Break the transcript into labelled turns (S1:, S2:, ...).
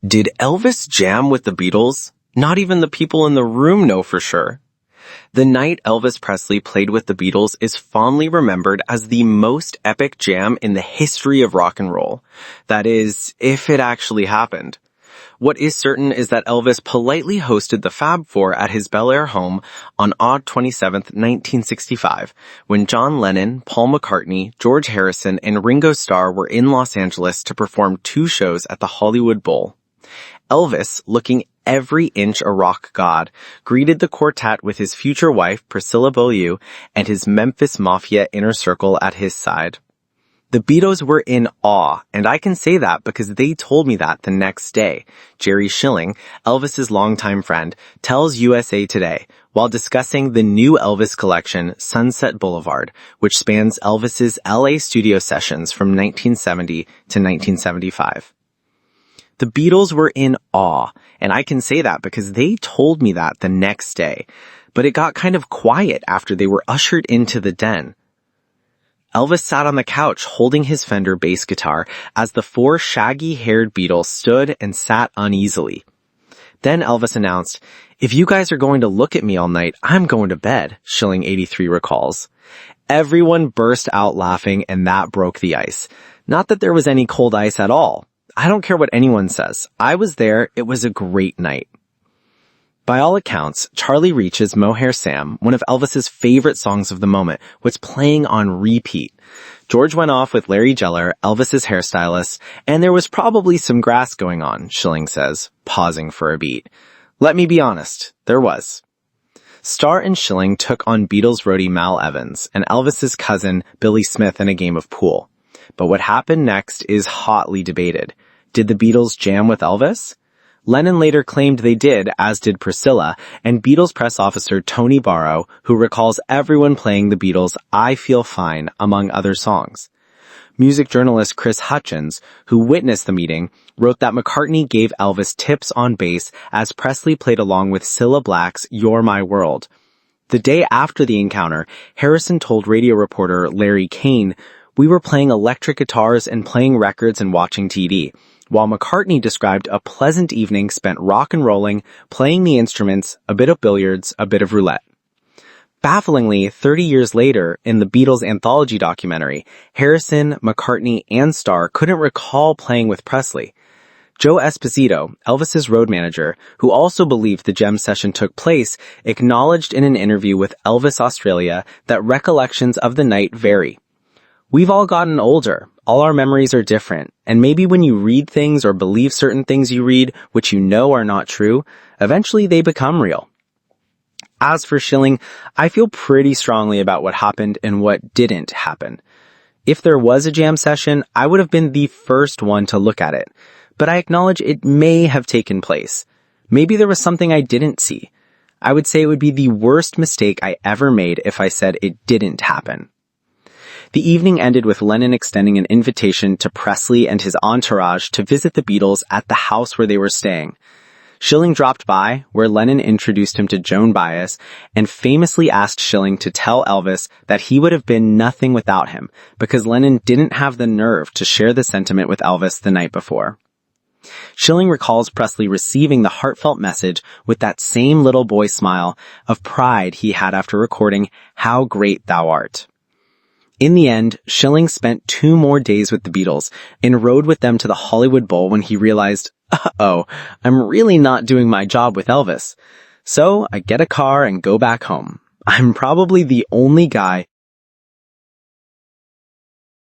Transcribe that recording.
S1: Did Elvis jam with the Beatles? Not even the people in the room know for sure. The night Elvis Presley played with the Beatles is fondly remembered as the most epic jam in the history of rock and roll. That is, if it actually happened. What is certain is that Elvis politely hosted the Fab Four at his Bel Air home on August 27th, 1965, when John Lennon, Paul McCartney, George Harrison, and Ringo Starr were in Los Angeles to perform 2 shows at the Hollywood Bowl. Elvis, looking every inch a rock god, greeted the quartet with his future wife, Priscilla Beaulieu, and his Memphis Mafia inner circle at his side. The Beatles were in awe, and I can say that because they told me that the next day. Jerry Schilling, Elvis's longtime friend, tells USA Today while discussing the new Elvis collection, Sunset Boulevard, which spans Elvis's LA studio sessions from 1970 to 1975. The Beatles were in awe, and I can say that because they told me that the next day, but it got kind of quiet after they were ushered into the den. Elvis sat on the couch holding his Fender bass guitar as the 4 shaggy-haired Beatles stood and sat uneasily. Then Elvis announced, "If you guys are going to look at me all night, I'm going to bed," Schilling 83 recalls. Everyone burst out laughing, and that broke the ice. Not that there was any cold ice at all. I don't care what anyone says. I was there. It was a great night. By all accounts, Charlie Reach's Mohair Sam, one of Elvis's favorite songs of the moment, was playing on repeat. George went off with Larry Geller, Elvis's hairstylist, and there was probably some grass going on, Schilling says, pausing for a beat. Let me be honest, there was. Starr and Schilling took on Beatles roadie Mal Evans and Elvis's cousin Billy Smith in a game of pool. But what happened next is hotly debated. Did the Beatles jam with Elvis? Lennon later claimed they did, as did Priscilla, and Beatles press officer Tony Barrow, who recalls everyone playing the Beatles' I Feel Fine, among other songs. Music journalist Chris Hutchins, who witnessed the meeting, wrote that McCartney gave Elvis tips on bass as Presley played along with Cilla Black's You're My World. The day after the encounter, Harrison told radio reporter Larry Kane, "We were playing electric guitars and playing records and watching TV." While McCartney described a pleasant evening spent rock and rolling, playing the instruments, a bit of billiards, a bit of roulette. Bafflingly, 30 years later, in the Beatles anthology documentary, Harrison, McCartney, and Starr couldn't recall playing with Presley. Joe Esposito, Elvis's road manager, who also believed the jam session took place, acknowledged in an interview with Elvis Australia that recollections of the night vary. "We've all gotten older. All our memories are different. And maybe when you read things or believe certain things you read, which you know are not true, eventually they become real." As for Schilling, I feel pretty strongly about what happened and what didn't happen. If there was a jam session, I would have been the first one to look at it. But I acknowledge it may have taken place. Maybe there was something I didn't see. I would say it would be the worst mistake I ever made if I said it didn't happen. The evening ended with Lennon extending an invitation to Presley and his entourage to visit the Beatles at the house where they were staying. Schilling dropped by, where Lennon introduced him to Joan Baez, and famously asked Schilling to tell Elvis that he would have been nothing without him, because Lennon didn't have the nerve to share the sentiment with Elvis the night before. Schilling recalls Presley receiving the heartfelt message with that same little boy smile of pride he had after recording How Great Thou Art. In the end, Schilling spent 2 more days with the Beatles and rode with them to the Hollywood Bowl when he realized, uh-oh, I'm really not doing my job with Elvis. So I get a car and go back home. I'm probably the only guy